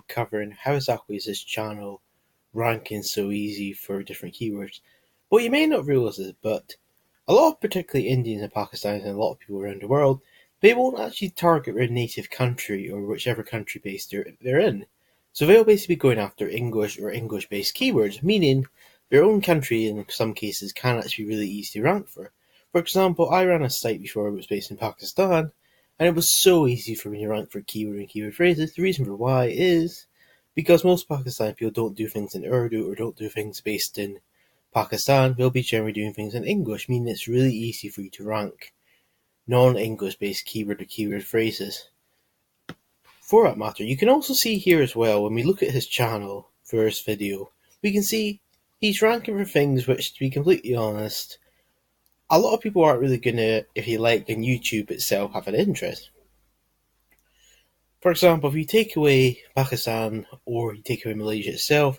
covering how exactly is this channel ranking so easy for different keywords. What you may not realise is, but a lot of particularly Indians and Pakistanis and a lot of people around the world, they won't actually target their native country or whichever country base they're in. So they'll basically be going after English or English based keywords, meaning their own country in some cases can actually be really easy to rank for. For example, I ran a site before it was based in Pakistan, and it was so easy for me to rank for keyword and keyword phrases. The reason for why is because most Pakistani people don't do things in Urdu or don't do things based in Pakistan. They'll be generally doing things in English, meaning it's really easy for you to rank non-English based keyword or keyword phrases. For that matter, you can also see here as well, when we look at his channel for his video, we can see he's ranking for things which, to be completely honest, a lot of people aren't really gonna, if you like, in YouTube itself, have an interest. For example, if you take away Pakistan or you take away Malaysia itself,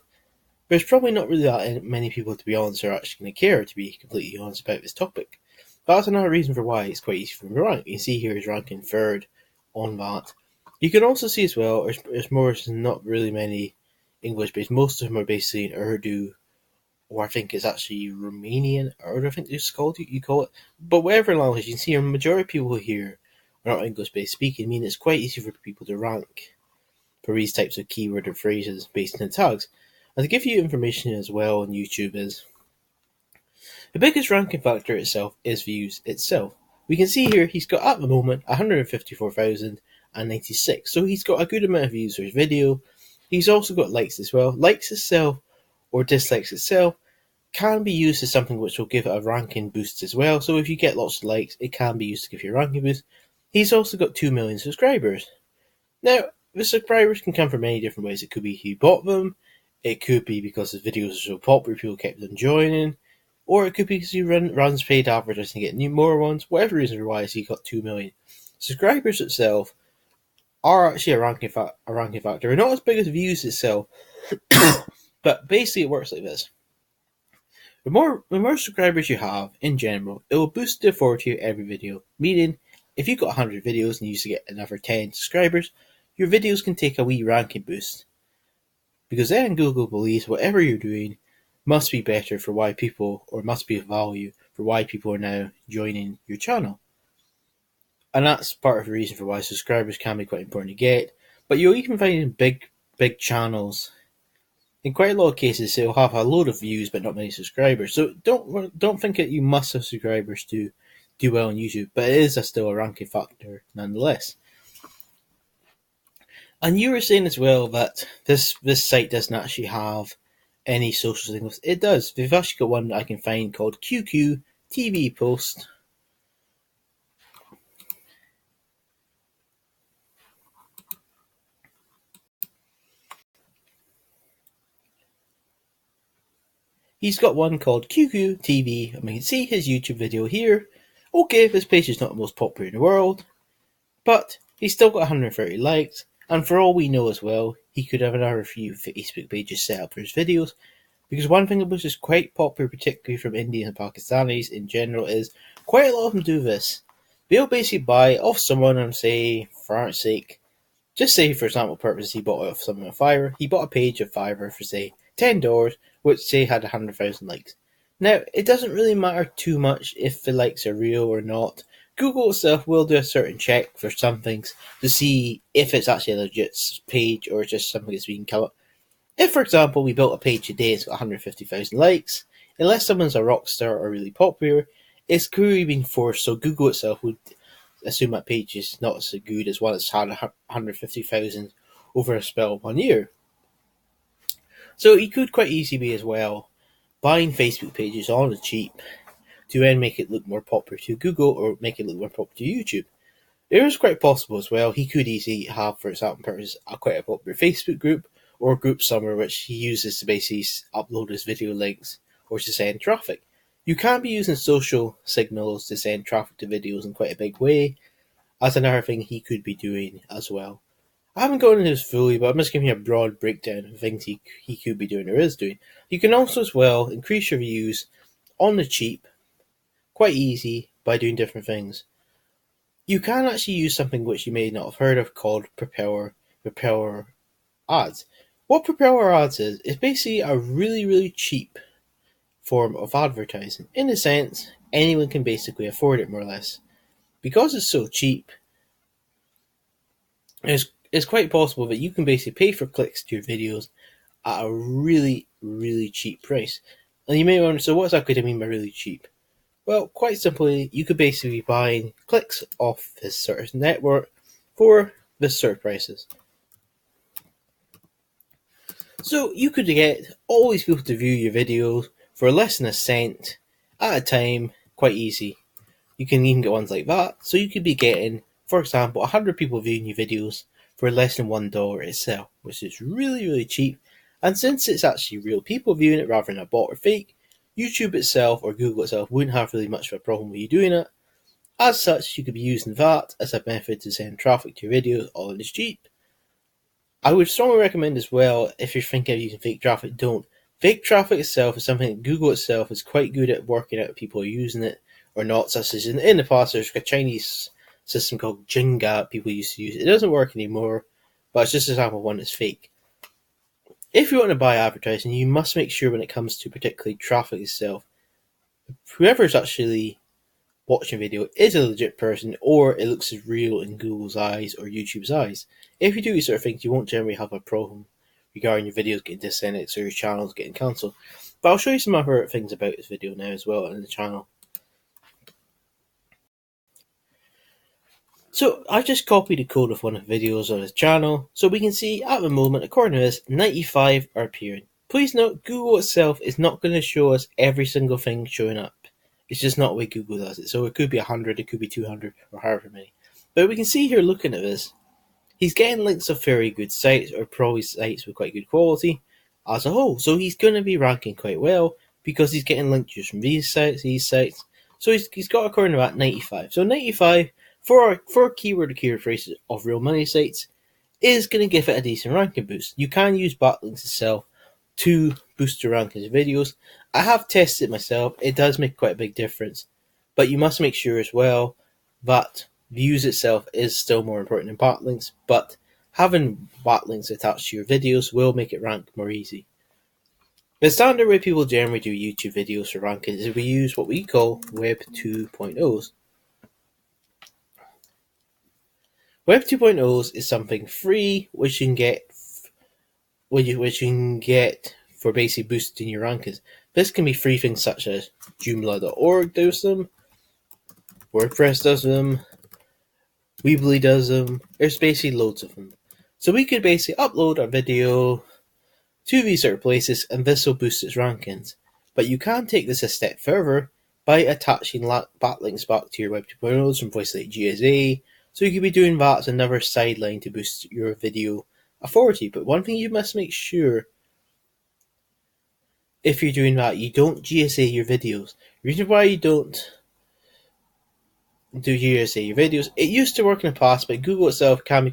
there's probably not really that many people, to be honest, are actually going to care, to be completely honest, about this topic. But that's another reason for why it's quite easy for him to rank. You can see here he's ranking third on that. You can also see as well, there's not really many English based. Most of them are basically in Urdu, or I think it's actually Romanian, Urdu, I think it's called, you call it. But whatever language, you can see a majority of people here are not English based speaking, meaning it's quite easy for people to rank for these types of keyword or phrases based in the tags. And to give you information as well on YouTube is, the biggest ranking factor itself is views itself. We can see here he's got at the moment 154,096, so he's got a good amount of views for his video. He's also got likes as well. Likes itself or dislikes itself can be used as something which will give it a ranking boost as well. So if you get lots of likes, it can be used to give you a ranking boost. He's also got 2 million subscribers. Now, the subscribers can come from many different ways. It could be he bought them, it could be because his videos are so popular, people kept on joining, or it could be because he runs paid advertising to get more ones. Whatever reason why he got 2 million. Subscribers itself are actually a ranking factor. They're not as big as views itself, but basically it works like this. The more subscribers you have, in general, it will boost the authority of every video. Meaning, if you've got 100 videos and you used to get another 10 subscribers, your videos can take a wee ranking boost. Because then Google believes whatever you're doing must be better for why people, or must be of value for why people are now joining your channel. And that's part of the reason for why subscribers can be quite important to get. But you'll even find in big channels, in quite a lot of cases, they'll have a load of views but not many subscribers. So don't think that you must have subscribers to do well on YouTube, but it is still a ranking factor nonetheless. And you were saying as well that this site doesn't actually have any social signals. It does. They've actually got one that I can find called QQ TV Post. He's got one called QQ TV, and we can see his YouTube video here. Okay, this page is not the most popular in the world, but he's still got 130 likes, and for all we know as well, he could have another few Facebook pages set up for his videos, because one thing which is quite popular, particularly from Indians and Pakistanis in general, is quite a lot of them do this. They'll basically buy off someone and say, for argument's sake, just say for example purposes, he bought it off someone on Fiverr. He bought a page of Fiverr for say $10, which say had 100,000 likes. Now, it doesn't really matter too much if the likes are real or not. Google itself will do a certain check for some things to see if it's actually a legit page or just something that's being come up. If, for example, we built a page today, it's got 150,000 likes, unless someone's a rock star or really popular, it's clearly been forced, so Google itself would assume that page is not so good as one that's had 150,000 over a spell of 1 year. So you could quite easily be as well buying Facebook pages on the cheap to then make it look more popular to Google or make it look more popular to YouTube. It is quite possible as well. He could easily have, for example, quite a popular Facebook group or a group somewhere which he uses to basically upload his video links or to send traffic. You can be using social signals to send traffic to videos in quite a big way. That's another thing he could be doing as well. I haven't gone into this fully, but I'm just giving you a broad breakdown of things he could be doing or is doing. You can also as well increase your views on the cheap, quite easy, by doing different things. You can actually use something which you may not have heard of called Propeller ads. What Propeller Ads is basically a really, really cheap form of advertising. In a sense, anyone can basically afford it more or less. Because it's so cheap, it's quite possible that you can basically pay for clicks to your videos at a really, really cheap price. And you may wonder, so what's that going to mean by really cheap? Well, quite simply, you could basically be buying clicks off this sort of network for this sort of prices. So you could get all these people to view your videos for less than a cent at a time, quite easy. You can even get ones like that. So you could be getting, for example, 100 people viewing your videos for less than $1 itself, which is really, really cheap. And since it's actually real people viewing it rather than a bot or fake, YouTube itself or Google itself wouldn't have really much of a problem with you doing it. As such, you could be using that as a method to send traffic to your videos, all and it's cheap. I would strongly recommend as well, if you're thinking of using fake traffic, don't. Fake traffic itself is something that Google itself is quite good at working out if people are using it or not, such as in the past there's a Chinese system called Jinga people used to use. It doesn't work anymore, but it's just an example of one that's fake. If you want to buy advertising, you must make sure when it comes to particularly traffic itself, whoever's actually watching a video is a legit person or it looks as real in Google's eyes or YouTube's eyes. If you do these sort of things, you won't generally have a problem regarding your videos getting disindexed or your channels getting cancelled. But I'll show you some other things about this video now as well in the channel. So I just copied the code of one of the videos on this channel, so we can see at the moment, according to this, 95 are appearing. Please note, Google itself is not going to show us every single thing showing up. It's just not the way Google does it. So it could be 100, it could be 200, or however many. But we can see here looking at this, he's getting links of very good sites, or probably sites with quite good quality as a whole. So he's going to be ranking quite well because he's getting linked just from these sites. So he's got according to that 95. So 95 for keyword to keyword phrases of real money sites is going to give it a decent ranking boost. You can use backlinks itself to boost your rankings of videos. I have tested it myself. It does make quite a big difference. But you must make sure as well that views itself is still more important than backlinks, but having backlinks attached to your videos will make it rank more easy. The standard way people generally do YouTube videos for rankings is we use what we call Web 2.0s. Web 2.0s is something free which you can get for basically boosting your rankings. This can be free things such as Joomla.org does them, WordPress does them, Weebly does them. There's basically loads of them. So we could basically upload our video to these sort of places and this will boost its rankings. But you can take this a step further by attaching backlinks back to your Web 2.0s from places like GSA. So you could be doing that as another sideline to boost your video authority. But one thing you must make sure if you're doing that, you don't GSA your videos. The reason why you don't do GSA your videos, it used to work in the past, but Google itself can be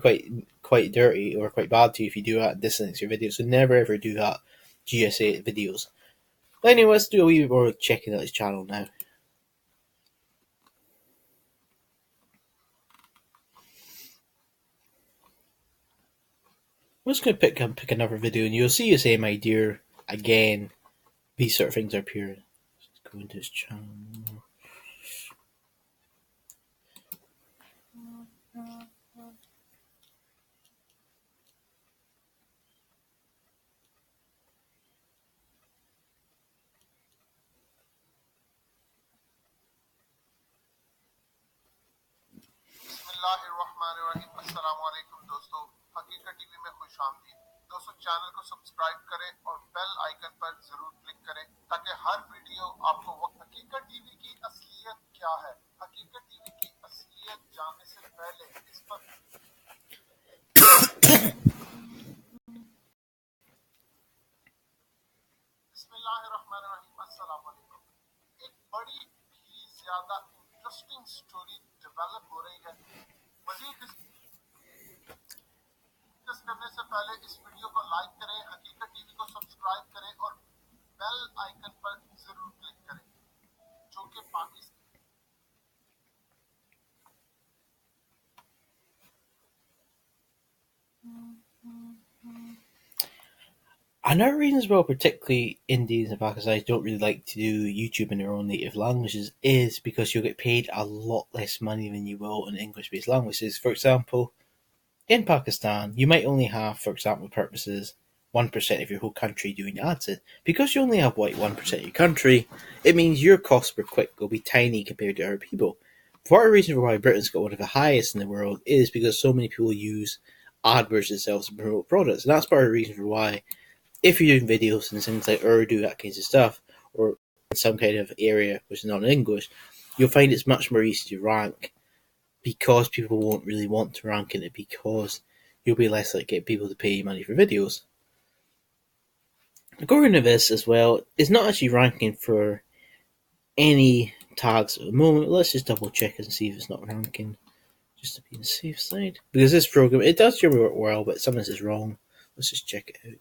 quite dirty or quite bad to you if you do that, disindex your videos. So never ever do that GSA videos. But anyway, let's do a wee bit more checking out his channel now. I'm just going to pick another video and you'll see the same idea again. These sort of things are appearing. Let's go into his channel. बिस्मिल्लाहिर्रहमानिर्रहीम अस्सलाम वालेकुम दोस्तों, हकीकत TV में खुश आमदीद। दोस्तों channel को सब्सक्राइब करें और बेल आइकन पर जरूर क्लिक करें ताकि हर वीडियो आपको हकीकत टीवी की असलियत क्या है, हकीकत टीवी की असलियत जानने से पहले इस पर बिस्मिल्लाहिर्रहमानिर्रहीम अस्सलाम वालेकुम। एक बड़ी ही ज्यादा इंटरेस्टिंग स्टोरी डेवलप हो रही है। मजीद डिस्कस करने से पहले इस वीडियो को लाइक करें, हकीकत टीवी को सब्सक्राइब करें और बेल आइकन पर जरूर क्लिक करें जो कि Pakistan Another reason as well, particularly Indians and Pakistanis don't really like to do YouTube in their own native languages, is because you'll get paid a lot less money than you will in English-based languages. For example, in Pakistan, you might only have, for example purposes, 1% of your whole country doing ads. Because you only have 1% of your country, it means your cost per click will be tiny compared to other people. Part of the reason for why Britain's got one of the highest in the world is because so many people use AdWords themselves to promote products. And that's part of the reason for why, if you're doing videos in things like Urdu, that kinds of stuff, or in some kind of area which is not in English, you'll find it's much more easy to rank because people won't really want to rank in it because you'll be less likely to get people to pay you money for videos. According to this as well, it's not actually ranking for any tags at the moment. Let's just double check and see if it's not ranking, just to be on the safe side. Because this program, it does generally work well, but something is wrong. Let's just check it out.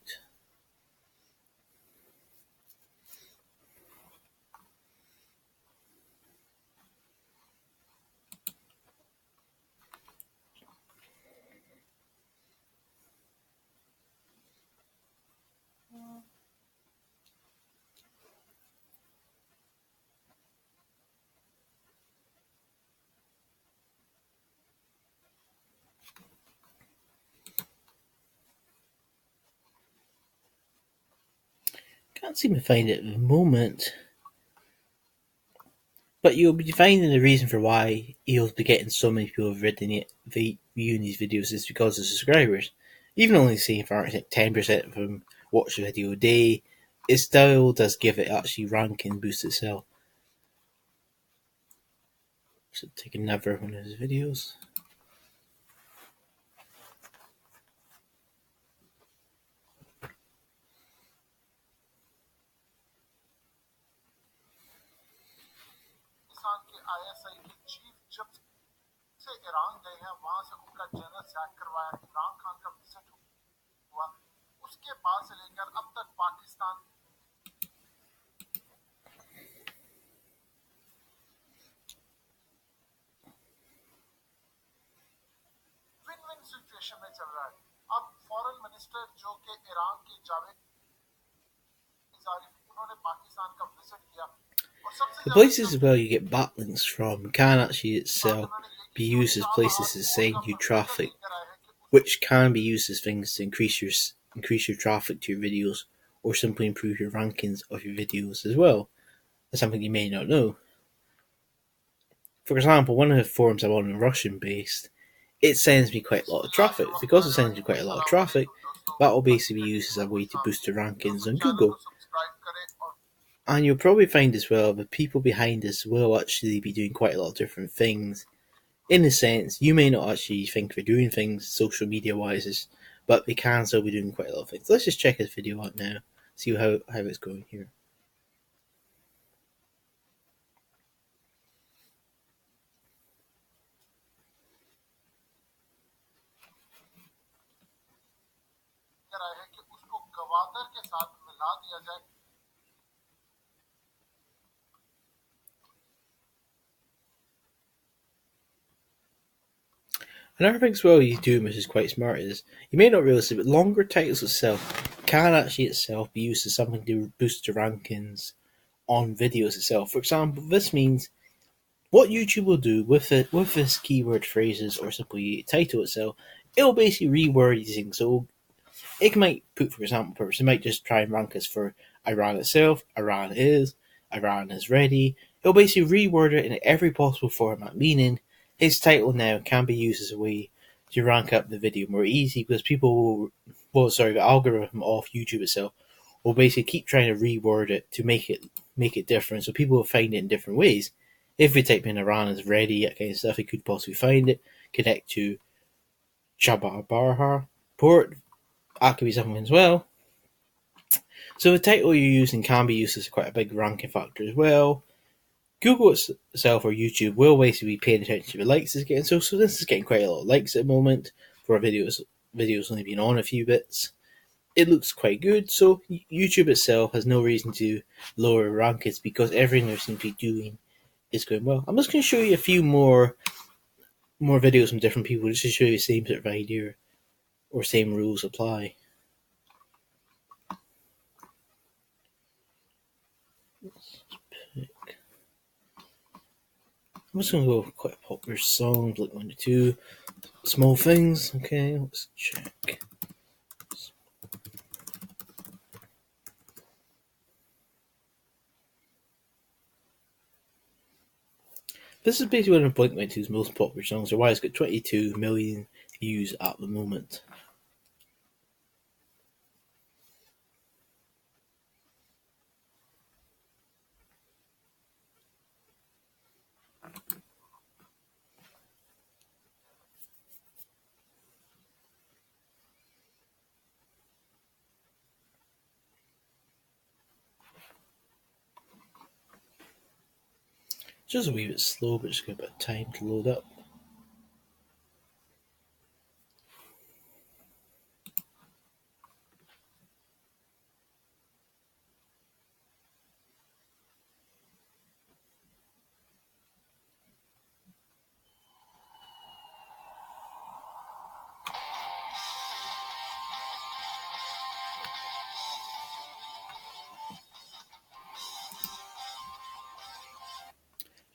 Can't seem to find it at the moment. But you'll be finding the reason for why you'll be getting so many people viewing these videos is because of subscribers. Even only say for 10% of them watch a video a day, it still does give it actually ranking boost itself. So take another one of his videos. Pakistan के ISI के chief जब से Iran गए हैं वहां से उनका general sac करवाया, इमरान खान का विजिट हुआ, उसके बाद से लेकर अब तक पाकिस्तान विन विन सिचुएशन में चल रहा है। अब फॉरेन मिनिस्टर जो कि ईरान के जावेद ज़ारिफ, उन्होंने पाकिस्तान का विजिट किया। The places as well you get backlinks from can actually itself be used as places to send you traffic, which can be used as things to increase your traffic to your videos, or simply improve your rankings of your videos as well. That's something you may not know. For example, one of the forums I'm on Russian based, it sends me quite a lot of traffic. Because it sends me quite a lot of traffic, that will basically be used as a way to boost the rankings on Google. And you'll probably find as well the people behind us will actually be doing quite a lot of different things. In a sense, you may not actually think they're doing things social media wise, but they can still be doing quite a lot of things. Let's just check this video out now, see how it's going here. Another thing as well you do, which is quite smart, is you may not realise it, but longer titles itself can actually itself be used as something to boost the rankings on videos itself. For example, this means what YouTube will do with this keyword phrases or simply title itself, it'll basically reword these things. So it might put, for example, purpose, it might just try and rank us for Iran itself, Iran is ready. It'll basically reword it in every possible format, meaning his title now can be used as a way to rank up the video more easy because the algorithm of YouTube itself will basically keep trying to reword it to make it different, so people will find it in different ways. If we type in Iran is ready, that kind of stuff, we could possibly find it, connect to Chabad Barha port, that could be something as well. So the title you're using can be used as quite a big ranking factor as well. Google itself or YouTube will basically be paying attention to the likes it's getting. So this is getting quite a lot of likes at the moment for videos only being on a few bits. It looks quite good, so YouTube itself has no reason to lower rankings because everything they seem to be doing is going well. I'm just going to show you a few more videos from different people just to show you the same sort of idea or same rules apply. I'm just going to go with quite a popular song, Blink-182, Small Things. Okay, let's check. This is basically one of Blink-182's most popular songs, or why it's got 22 million views at the moment. Just a wee bit slow, but just got a bit of time to load up.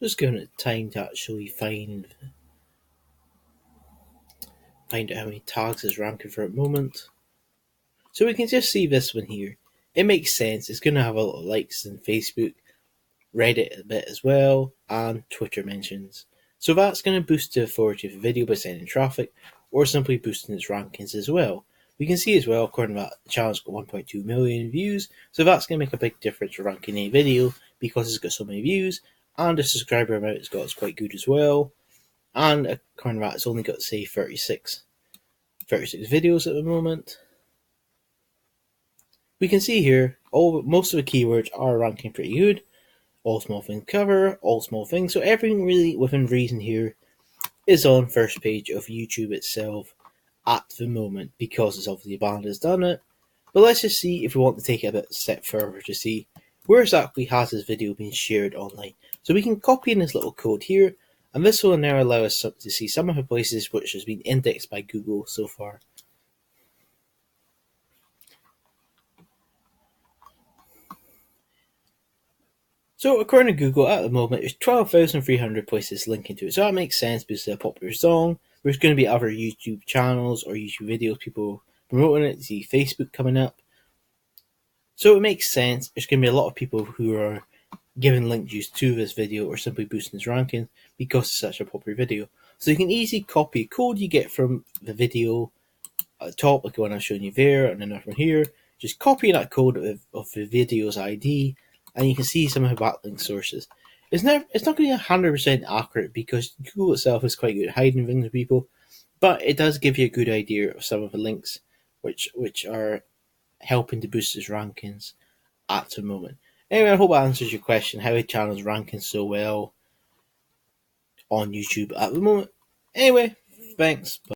Just giving it time to actually find out how many tags it's ranking for at the moment. So we can just see this one here. It makes sense. It's going to have a lot of likes in Facebook, Reddit a bit as well, and Twitter mentions. So that's going to boost the authority of the video by sending traffic, or simply boosting its rankings as well. We can see as well, according to that, the channel's got 1.2 million views, so that's going to make a big difference for ranking a video because it's got so many views, and the subscriber amount it's got is quite good as well. And according to that, it's only got, say, 36 videos at the moment. We can see here, most of the keywords are ranking pretty good. All small things cover, all small things. So everything really within reason here is on first page of YouTube itself at the moment because it's obviously Band has done it. But let's just see if we want to take it a bit step further to see where exactly has this video been shared online. So we can copy in this little code here, and this will now allow us to see some of the places which has been indexed by Google so far. So according to Google, at the moment, there's 12,300 places linking to it. So that makes sense because it's a popular song. There's going to be other YouTube channels or YouTube videos, people promoting it. You see Facebook coming up. So it makes sense. There's going to be a lot of people who are giving link juice to this video or simply boosting its ranking because it's such a popular video. So you can easily copy a code you get from the video at the top, like the one I've shown you there, and another one here. Just copy that code of the video's ID, and you can see some of the backlink sources. It's not going to be 100% accurate because Google itself is quite good at hiding things from people, but it does give you a good idea of some of the links which are helping to boost its rankings at the moment. Anyway, I hope that answers your question, how a channel is ranking so well on YouTube at the moment. Anyway, thanks. Bye.